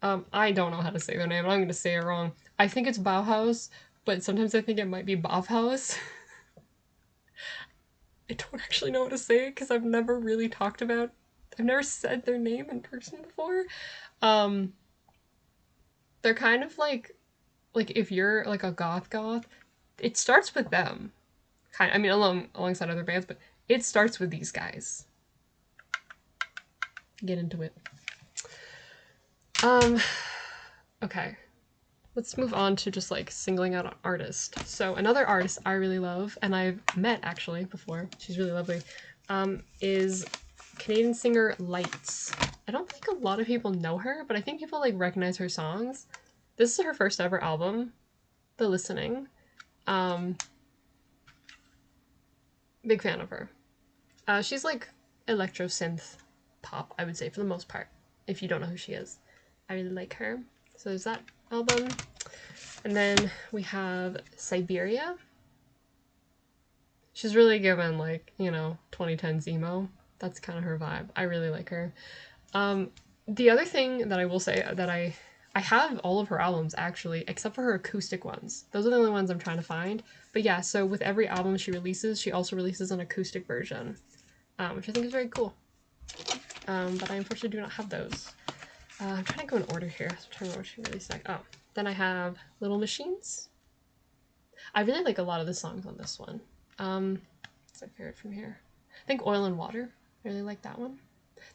S1: I don't know how to say their name, and I'm gonna say it wrong. I think it's Bauhaus, but sometimes I think it might be Bauhaus. I don't actually know how to say it because I've never really I've never said their name in person before. They're kind of like if you're like a goth, it starts with them. I mean, alongside other bands, but it starts with these guys. Get into it. Okay. Let's move on to just like singling out an artist. So another artist I really love, and I've met actually before, she's really lovely, is Canadian singer Lights. I don't think a lot of people know her, but I think people like recognize her songs. This is her first ever album, The Listening. Big fan of her. She's like electro synth pop, I would say, for the most part, if you don't know who she is. I really like her. So there's that album. And then we have Siberia. She's really given, like, you know, 2010s emo. That's kind of her vibe. I really like her. The other thing that I will say that I have all of her albums, actually, except for her acoustic ones. Those are the only ones I'm trying to find. But yeah, so with every album she releases, she also releases an acoustic version, which I think is very cool. But I unfortunately do not have those. I'm trying to go in order here. I'm trying to remember what she released next. Oh, then I have Little Machines. I really like a lot of the songs on this one. What's my favorite from here? I think Oil and Water. I really like that one.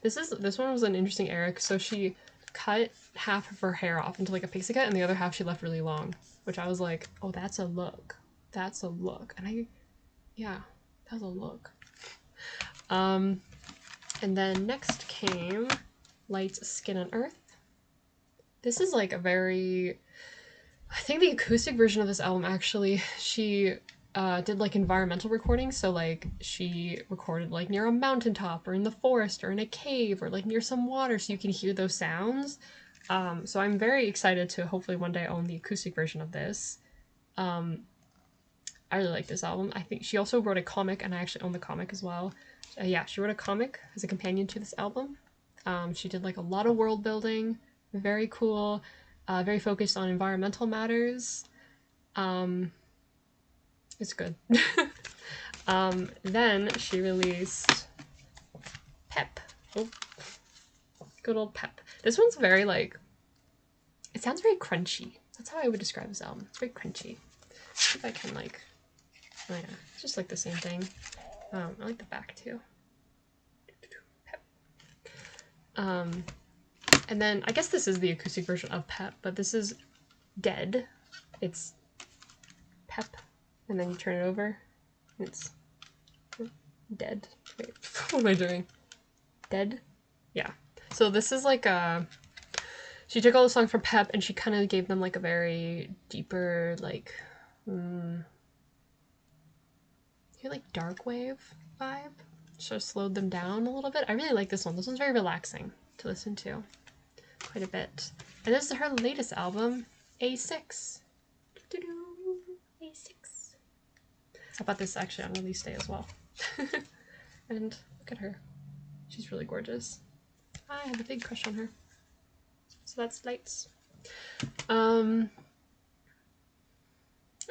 S1: This one was an interesting era, so she cut half of her hair off into like a pixie cut, and the other half she left really long, which I was like, oh, that's a look. That's a look. And yeah, that's a look. And then next came Light's Skin on Earth. This is like a very, I think the acoustic version of this album, actually, she did like environmental recording. So like she recorded like near a mountaintop or in the forest or in a cave or like near some water, so you can hear those sounds. So I'm very excited to hopefully one day own the acoustic version of this. I really like this album. I think she also wrote a comic, and I actually own the comic as well. Yeah, she wrote a comic as a companion to this album. She did like a lot of world building, very cool, very focused on environmental matters. It's good. Then she released Pep. Oh, good old Pep. This one's very like, it sounds very crunchy. That's how I would describe this album. It's very crunchy. See if I can like, oh yeah, it's just like the same thing. I like the back too. Pep. And then I guess this is the acoustic version of Pep, but this is Dead. It's Pep, and then you turn it over, and it's Dead. Wait, what am I doing? Dead? Yeah. So this is like she took all the songs from Pep and she kind of gave them like a very deeper, like, like dark wave vibe. So slowed them down a little bit. I really like this one. This one's very relaxing to listen to quite a bit. And this is her latest album, A6. A6. I bought this actually on release day as well. And look at her. She's really gorgeous. I have a big crush on her. So that's Lights. Okay.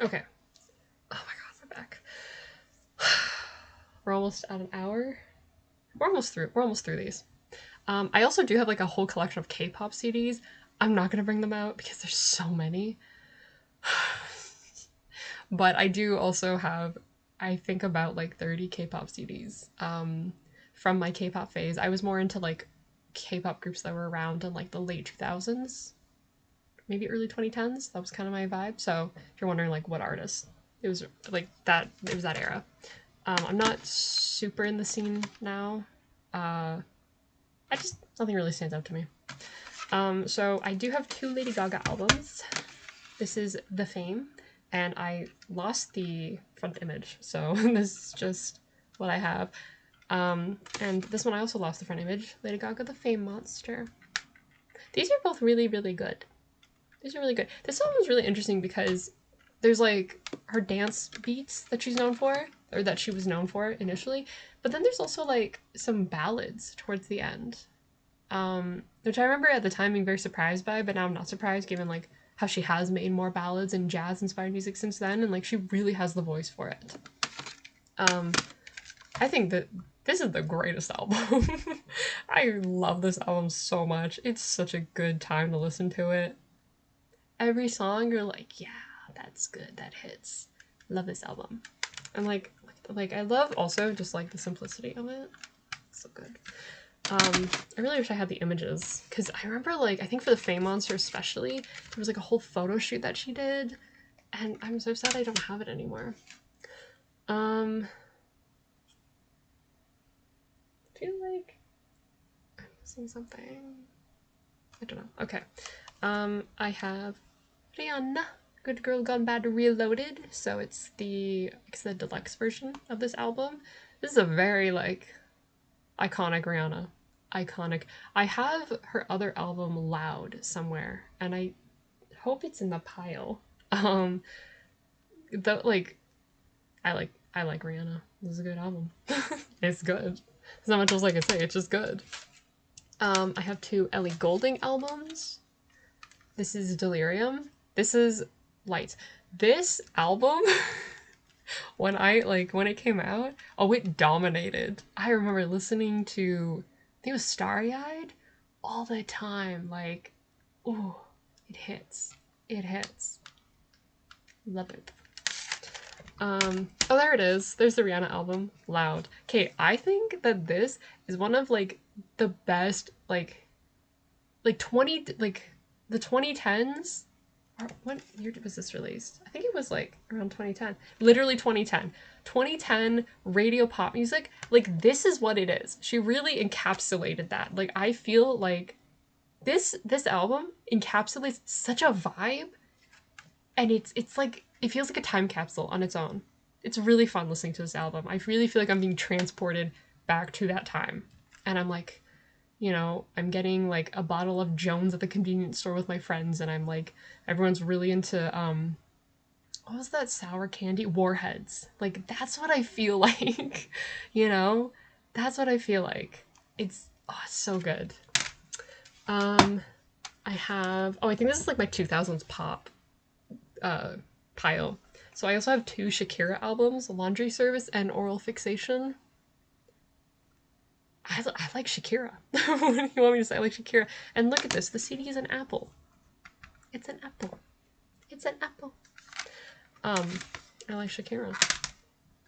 S1: Oh my god, we're back. We're almost at an hour. We're almost through these. I also do have like a whole collection of K-pop CDs. I'm not gonna bring them out because there's so many. But I do also have, I think, about like 30 K-pop CDs from my K-pop phase. I was more into like K-pop groups that were around in like the late 2000s, maybe early 2010s. That was kind of my vibe. So if you're wondering like what artist, it was like that. It was that era. I'm not super in the scene now. Nothing really stands out to me. So I do have 2 Lady Gaga albums. This is The Fame, and I lost the front image, so this is just what I have. And this one I also lost the front image. Lady Gaga, The Fame Monster. These are both really, really good. These are really good. This song was really interesting because there's like her dance beats that she's known for, or that she was known for initially, but then there's also like some ballads towards the end, which I remember at the time being very surprised by, but now I'm not surprised given like how she has made more ballads and jazz inspired music since then, and like she really has the voice for it. I think that this is the greatest album. I love this album so much. It's such a good time to listen to it. Every song you're like, yeah, that's good, that hits. Love this album. And like I love also just like the simplicity of it. So good. I really wish I had the images because I remember like I think for the Fame Monster especially there was like a whole photo shoot that she did, and I'm so sad I don't have it anymore. I feel like I'm missing something. I don't know. Okay. I have Rihanna, Good Girl Gone Bad Reloaded. So it's the deluxe version of this album. This is a very like iconic Rihanna. Iconic. I have her other album Loud somewhere, and I hope it's in the pile. Though like I like Rihanna. This is a good album. It's good. There's not much else I can say. It's just good. I have 2 Ellie Goulding albums. This is Delirium. This is Lights. This album, when it came out, oh, it dominated. I remember listening to, I think it was Starry Eyed, all the time. Like, ooh, it hits. It hits. Love it. Oh, there it is. There's the Rihanna album, Loud. Okay, I think that this is one of like the best like 20 like the 2010s. Or when year was this released? I think it was like around 2010. Literally 2010. 2010 radio pop music. Like this is what it is. She really encapsulated that. Like I feel like this album encapsulates such a vibe, and it's like it feels like a time capsule on its own. It's really fun listening to this album. I really feel like I'm being transported back to that time. And I'm like, you know, I'm getting like a bottle of Jones at the convenience store with my friends, and I'm like, everyone's really into what was that sour candy? Warheads. Like that's what I feel like. You know? That's what I feel like. It's so good. I have I think this is like my 2000s pop pile. So I also have 2 Shakira albums, Laundry Service and Oral Fixation. I like Shakira. What do you want me to say? I like Shakira. And look at this. The CD is an apple. It's an apple. It's an apple. I like Shakira.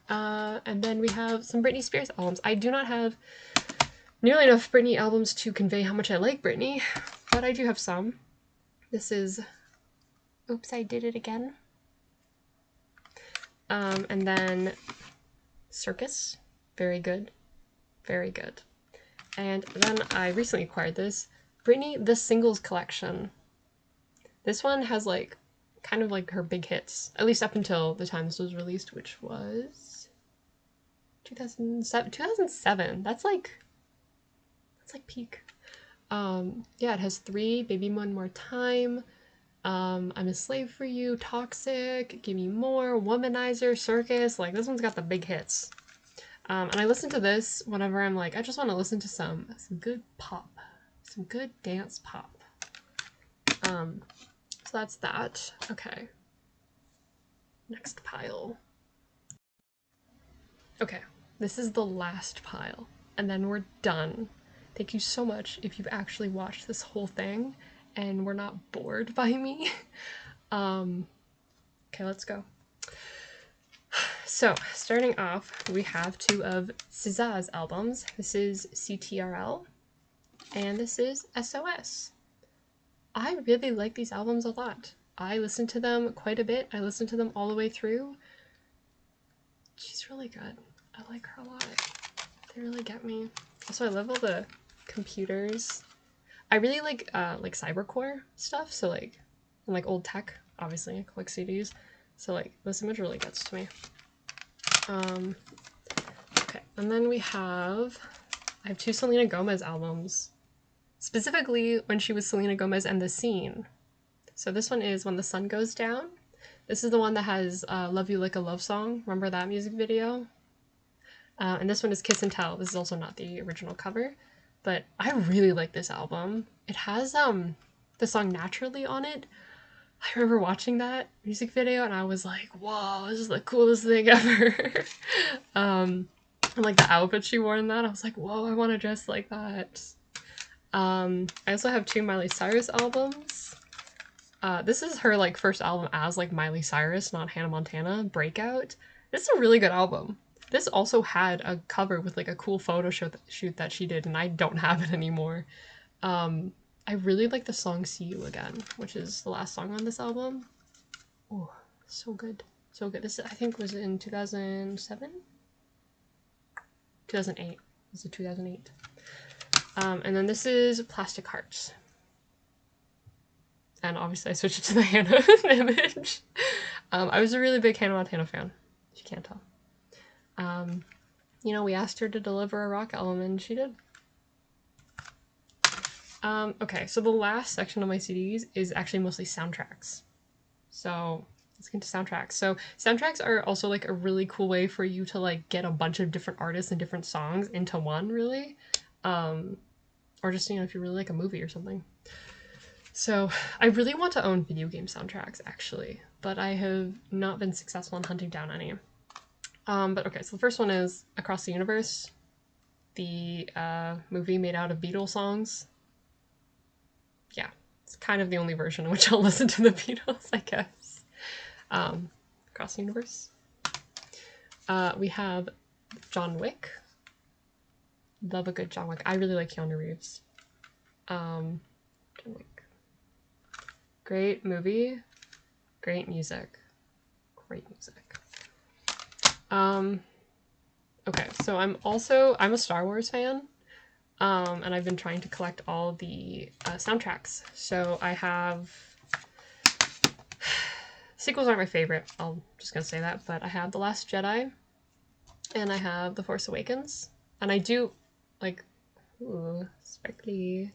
S1: And then we have some Britney Spears albums. I do not have nearly enough Britney albums to convey how much I like Britney, but I do have some. This is Oops, I Did It Again. And then Circus. Very good. Very good. And then I recently acquired this Britney The Singles Collection. This one has like kind of like her big hits, at least up until the time this was released, which was 2007. 2007. That's like peak. Yeah, it has 3, Baby One More Time, I'm a Slave for You, Toxic, Give Me More, Womanizer, Circus. Like this one's got the big hits. And I listen to this whenever I'm like, I just want to listen to some good pop, some good dance pop. So that's that. Okay. Next pile. Okay, this is the last pile, and then we're done. Thank you so much if you've actually watched this whole thing and were not bored by me. Okay, let's go. So, starting off, we have 2 of SZA's albums. This is CTRL, and this is SOS. I really like these albums a lot. I listen to them quite a bit. I listen to them all the way through. She's really good. I like her a lot. They really get me. Also, I love all the computers. I really like cybercore stuff, so like old tech. obviously, collect CDs. So like this image really gets to me. Okay, and then I have 2 Selena Gomez albums. Specifically when she was Selena Gomez and The Scene. So this one is When the Sun Goes Down. This is the one that has Love You Like a Love Song. Remember that music video? And this one is Kiss and Tell. This is also not the original cover. But I really like this album. It has the song Naturally on it. I remember watching that music video and I was like, whoa, this is the coolest thing ever. And like the outfit she wore in that, I was like, whoa, I want to dress like that. I also have 2 Miley Cyrus albums. This is her like first album as like Miley Cyrus, not Hannah Montana, Breakout. This is a really good album. This also had a cover with like a cool photo shoot that she did, and I don't have it anymore. I really like the song See You Again, which is the last song on this album. Oh, so good. So good. This I think was in 2007? 2008. This is 2008. And then this is Plastic Hearts. And obviously I switched it to the Hannah image. I was a really big Hannah Montana fan, if you can't tell. You know, we asked her to deliver a rock album and she did. Okay, so the last section of my CDs is actually mostly soundtracks. So let's get into soundtracks. So soundtracks are also like a really cool way for you to like get a bunch of different artists and different songs into one, really. Or just, you know, if you really like a movie or something. So I really want to own video game soundtracks, actually, but I have not been successful in hunting down any. But okay, so the first one is Across the Universe, the movie made out of Beatles songs. Yeah, it's kind of the only version in which I'll listen to the Beatles, I guess. Across the Universe. We have John Wick. Love a good John Wick. I really like Keanu Reeves. John Wick. Great movie. Great music. Great music. Okay, so I'm a Star Wars fan. And I've been trying to collect all the soundtracks. So I have... Sequels aren't my favorite, I'm just gonna say that, but I have The Last Jedi, and I have The Force Awakens, and I do, like, ooh, sparkly.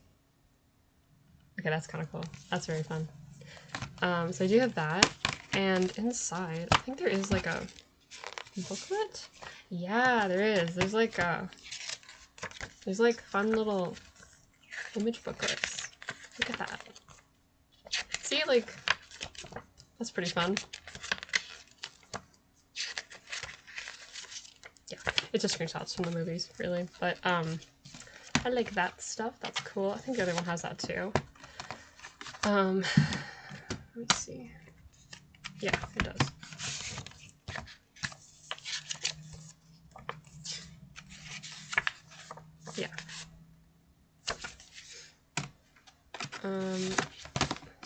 S1: Okay, that's kind of cool. That's very fun. So I do have that, and inside, I think there is, like, a booklet? Yeah, there is. There's, like, fun little image booklets. Look at that. See, like, that's pretty fun. Yeah, it's just screenshots from the movies, really. But, I like that stuff. That's cool. I think the other one has that, too. Let me see. Yeah, it does. Yeah.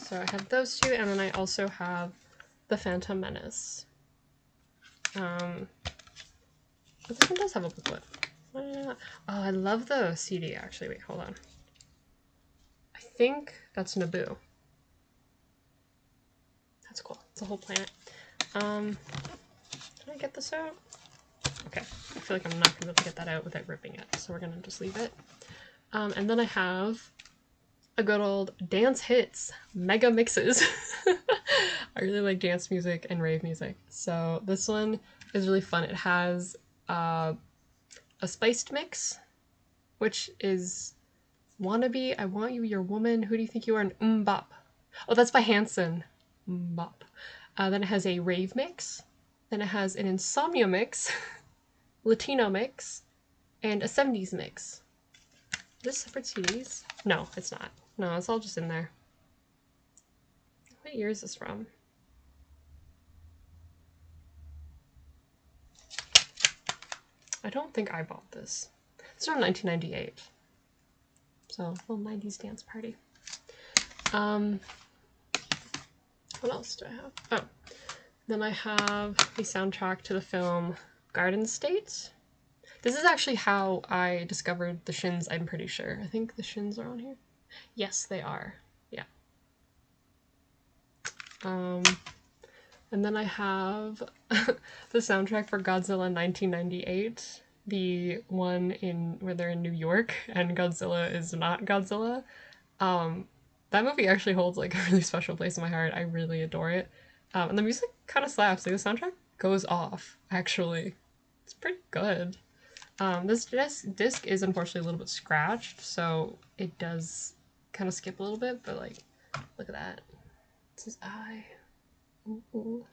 S1: So I have those two, and then I also have The Phantom Menace. But this one does have a booklet. Oh, I love the CD, actually. Wait, hold on. I think that's Naboo. That's cool. It's a whole planet. Can I get this out? Okay. I feel like I'm not going to be able to get that out without ripping it, so we're going to just leave it. And then I have a good old Dance Hits Mega Mixes. I really like dance music and rave music. So this one is really fun. It has a spiced mix, which is Wannabe, I Want You, Your Woman, Who Do You Think You Are, and Bop. Oh, that's by Hanson. Bop. Then it has a rave mix. Then it has an insomnia mix, Latino mix, and a 70s mix. Is this separate CDs? No, it's not. No, it's all just in there. What year is this from? I don't think I bought this. It's from 1998. So, little 90s dance party. What else do I have? Oh, then I have the soundtrack to the film Garden State. This is actually how I discovered the Shins, I'm pretty sure. I think the Shins are on here. Yes, they are. Yeah. Um, and then I have the soundtrack for Godzilla 1998, the one in where they're in New York and Godzilla is not Godzilla. Um, that movie actually holds like a really special place in my heart. I really adore it. And the music kind of slaps. Like the soundtrack goes off. Actually, it's pretty good. This disc is unfortunately a little bit scratched, so it does kind of skip a little bit. But like, look at that. It's his eye. Ooh.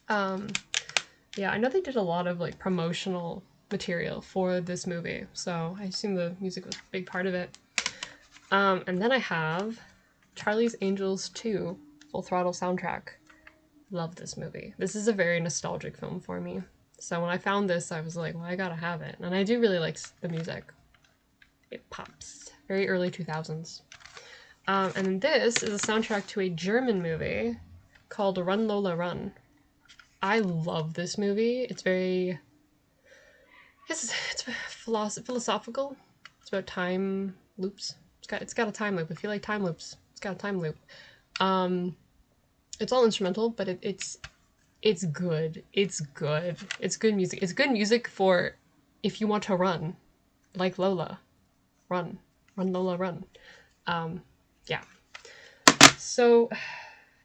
S1: Yeah, I know they did a lot of like promotional material for this movie, so I assume the music was a big part of it. And then I have Charlie's Angels 2 Full Throttle soundtrack. Love this movie. This is a very nostalgic film for me. So when I found this, I was like, well, I gotta have it. And I do really like the music. It pops. Very early 2000s. And this is a soundtrack to a German movie called Run Lola Run. I love this movie. It's very... It's philosophical. It's about time loops. It's got a time loop. If you like time loops, it's got a time loop. It's all instrumental, but it's good. It's good. It's good music. It's good music for if you want to run, like Lola. Run. Run, Lola, run. Yeah. So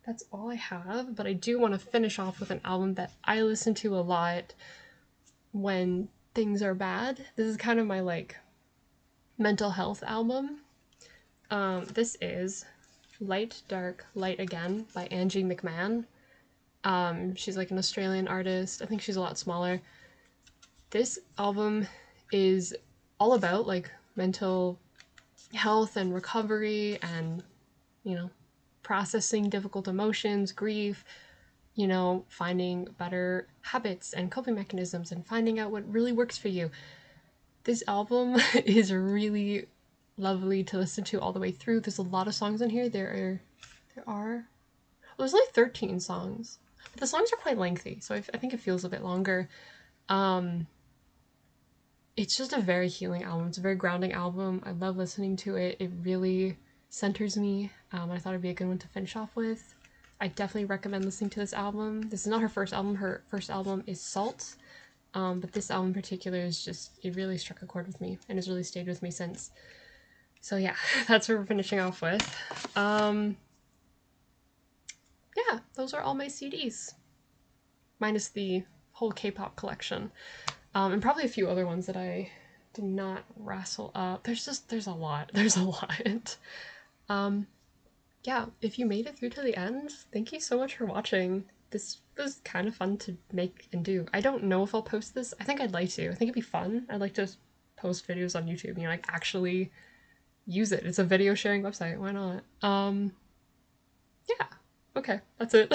S1: that's all I have, but I do want to finish off with an album that I listen to a lot when things are bad. This is kind of my like mental health album. This is Light, Dark, Light Again by Angie McMahon. She's like an Australian artist. I think she's a lot smaller. This album is all about like mental health and recovery and, you know, processing difficult emotions, grief, you know, finding better habits and coping mechanisms and finding out what really works for you. This album is really lovely to listen to all the way through. There's a lot of songs in here. There are well, there's like 13 songs. But the songs are quite lengthy, so I think it feels a bit longer. It's just a very healing album. It's a very grounding album. I love listening to it. It really centers me. I thought it'd be a good one to finish off with. I definitely recommend listening to this album. This is not her first album. Her first album is Salt. But this album in particular is just, it really struck a chord with me and has really stayed with me since. So yeah, that's what we're finishing off with. Yeah, those are all my CDs. Minus the whole K-pop collection. And probably a few other ones that I did not wrestle up. There's a lot. There's a lot. Yeah, if you made it through to the end, thank you so much for watching. This was kind of fun to make and do. I don't know if I'll post this. I think I'd like to. I think it'd be fun. I'd like to post videos on YouTube, you know, like actually use it. It's a video sharing website. Why not? Yeah. Okay, that's it.